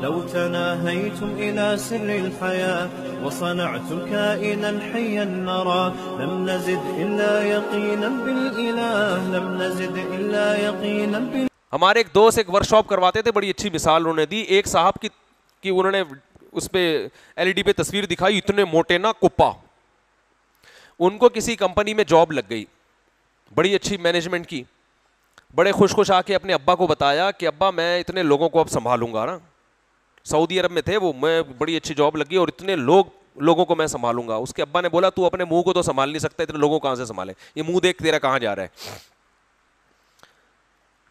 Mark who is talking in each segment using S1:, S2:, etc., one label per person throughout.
S1: لو تناهيتم إلى سر الحياة وصنعتم كائنا حيا نرى لم نزد إلا يقينا بالإله لم نزد إلا يقينا بالإله.
S2: ہمارے ایک دوست ایک ورکشاپ کرواتے تھے, بڑی اچھی مثال انہوں نے دی. ایک صاحب کی انہوں نے اس پہ LED پہ تصویر دکھائی, اتنے موٹے نا کپا. ان کو کسی کمپنی میں جاب لگ گئی, بڑی اچھی مینجمنٹ کی. بڑے خوش آ کے اپنے ابا کو بتایا کہ ابا میں اتنے لوگوں کو اب سنبھالوں گا نا. سعودی عرب میں تھے وہ, میں بڑی اچھی جاب لگی اور اتنے لوگوں کو میں سنبھالوں گا. اس کے ابا نے بولا تو اپنے منہ کو تو سنبھال نہیں سکتا, اتنے لوگوں کو کہاں سے سنبھالے, یہ منہ دیکھ تیرا کہاں جا رہا ہے.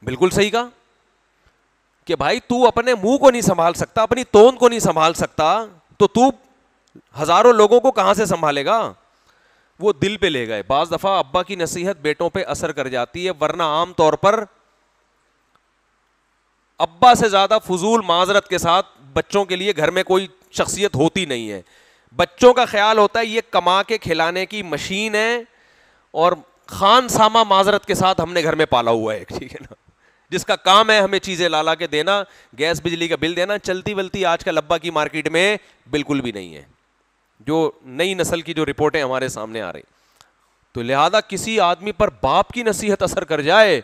S2: بالکل صحیح کہا کہ بھائی تو اپنے منہ کو نہیں سنبھال سکتا, اپنی توند کو نہیں سنبھال سکتا, تو ہزاروں لوگوں کو کہاں سے سنبھالے گا. وہ دل پہ لے گئے. بعض دفعہ ابا کی نصیحت بیٹوں پہ اثر کر جاتی ہے, ورنہ عام طور پر ابا سے زیادہ فضول معذرت کے ساتھ بچوں کے لیے گھر میں کوئی شخصیت ہوتی نہیں ہے. بچوں کا خیال ہوتا ہے یہ کما کے کھلانے کی مشین ہے اور خان سامہ معذرت کے ساتھ ہم نے گھر میں پالا ہوا ہے, ٹھیک ہے نا, جس کا کام ہے ہمیں چیزیں لا کے دینا, گیس بجلی کا بل دینا. چلتی ولتی آج کل ابا کی مارکیٹ میں بالکل بھی نہیں ہے, جو نئی نسل کی جو رپورٹیں ہمارے سامنے آ رہی. تو لہذا کسی آدمی پر باپ کی نصیحت اثر کر جائے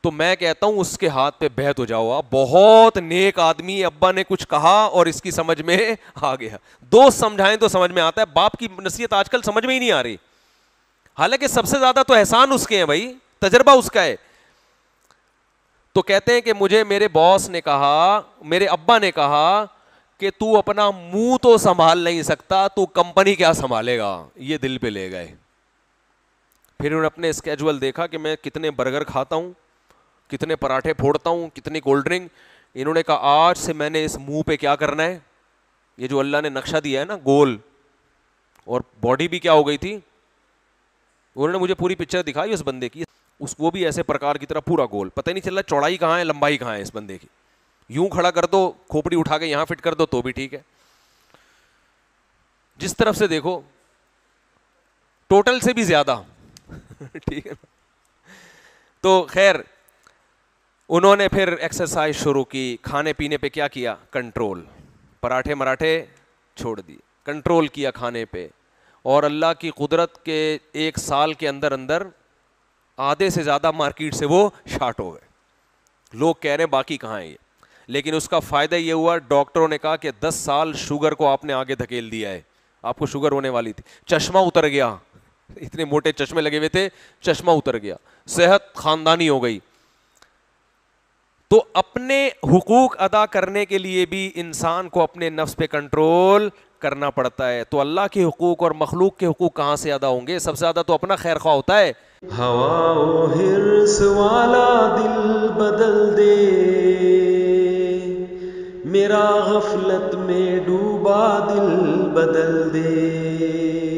S2: تو میں کہتا ہوں اس کے ہاتھ پہ بیعت ہو جاؤ. بہت نیک آدمی, ابا نے کچھ کہا اور اس کی سمجھ میں آ گیا. دوست سمجھائیں تو سمجھ میں آتا ہے, باپ کی نصیحت آج کل سمجھ میں ہی نہیں آ رہی. حالانکہ سب سے زیادہ تو احسان اس کے ہیں بھائی, تجربہ اس کا ہے. تو کہتے ہیں کہ مجھے میرے باس نے کہا, میرے ابا نے کہا کہ تو اپنا منہ تو سنبھال نہیں سکتا, تو کمپنی کیا سنبھالے گا. یہ دل پہ لے گئے. پھر انہوں نے اپنے اسکیجول دیکھا کہ میں کتنے برگر کھاتا ہوں, کتنے پراٹھے پھوڑتا ہوں, کتنی کولڈ ڈرنک. انہوں نے کہا آج سے میں نے اس منہ پہ کیا کرنا ہے, یہ جو اللہ نے نقشہ دیا ہے نا گول, اور باڈی بھی کیا ہو گئی تھی. انہوں نے مجھے پوری پکچر دکھائی اس بندے کی, وہ بھی ایسے پرکار کی طرح پورا گول, پتہ ہی نہیں چل رہا چوڑائی کہاں ہے لمبائی کہاں ہے اس بندے کی. یوں کھڑا کر دو, کھوپڑی اٹھا کے یہاں فٹ کر دو تو بھی ٹھیک ہے, جس طرف سے دیکھو ٹوٹل سے بھی زیادہ, ٹھیک ہے. تو خیر انہوں نے پھر ایکسرسائز شروع کی, کھانے پینے پہ کیا کیا, کنٹرول. پراٹھے مراٹھے چھوڑ دیے, کنٹرول کیا کھانے پہ. اور اللہ کی قدرت کے 1 سال کے اندر آدھے سے زیادہ مارکیٹ سے وہ شارٹ ہو گئے. لوگ کہہ رہے ہیں باقی کہاں ہے یہ, لیکن اس کا فائدہ یہ ہوا ڈاکٹروں نے کہا کہ 10 سال شوگر کو آپ نے آگے دھکیل دیا ہے, آپ کو شوگر ہونے والی تھی, چشمہ اتر گیا, اتنے موٹے چشمے لگے ہوئے تھے, چشمہ اتر گیا, صحت خاندانی ہو گئی. تو اپنے حقوق ادا کرنے کے لیے بھی انسان کو اپنے نفس پہ کنٹرول کرنا پڑتا ہے. تو اللہ کے حقوق اور مخلوق کے حقوق کہاں سے ادا ہوں گے؟ سب سے زیادہ تو اپنا خیر خواہ ہوتا ہے.
S1: ہوا و حرص والا دل بدل دے, میرا غفلت میں ڈوبا دل بدل دے.